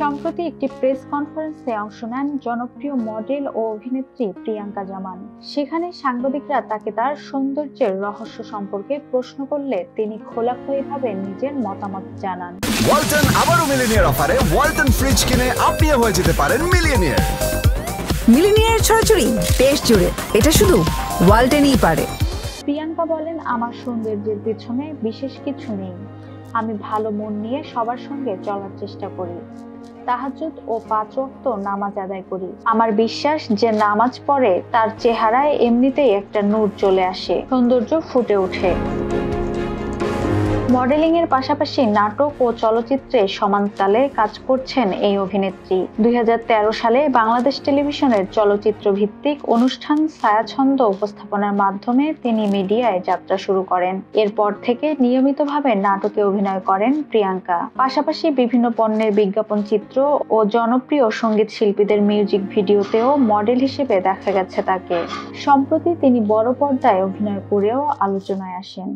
সম্প্রতি একটি প্রেস কনফারেন্সে অংশ নেন জনপ্রিয় মডেল ও অভিনেত্রী প্রিয়াঙ্কা জামান। সেখানে সাংবাদিকরা তাকে তার সৌন্দর্যের রহস্য সম্পর্কে প্রশ্ন করলে তিনি খোলাখুলিভাবে নিজের মতামত জানান। ওয়ালটন আবারও মিলিনিয়ার অফারে ওয়ালটন ফ্রিজ কিনে আপনিও হয়ে যেতে পারেন মিলিয়নিয়ার। মিলিনিয়ার ছড়াছড়ি দেশ জুড়ে, এটা শুধু ওয়ালটনই পারে। প্রিয়াঙ্কা বলেন, আমার সৌন্দর্যের পিছনে বিশেষ কিছু নেই। আমি ভালো মন নিয়ে সবার সঙ্গে চলার চেষ্টা করি। তাহাজ্জুদ ও 5 ওয়াক্ত নামাজ আদায় করি। আমার বিশ্বাস যে নামাজ পড়ে তার চেহারায় এমনিতেই একটা নূর চলে আসে, সৌন্দর্য ফুটে ওঠে। মডেলিং এর পাশাপাশি নাটক ও চলচ্চিত্রে সমান তালে কাজ করছেন এই অভিনেত্রী। 2013 সালে বাংলাদেশ টেলিভিশনের চলচ্চিত্র ভিত্তিক অনুষ্ঠান ছায়াছন্দ উপস্থাপনার মাধ্যমে তিনি মিডিয়ায় যাত্রা শুরু করেন। এরপর থেকে নিয়মিতভাবে নাটকে অভিনয় করেন প্রিয়াঙ্কা। পাশাপাশি বিভিন্ন পণ্যের বিজ্ঞাপন চিত্র ও জনপ্রিয় সঙ্গীত শিল্পীদের মিউজিক ভিডিওতেও মডেল হিসেবে দেখা গেছে তাকে। সম্প্রতি তিনি বড় পর্দায় অভিনয় করেও আলোচনায় আসেন।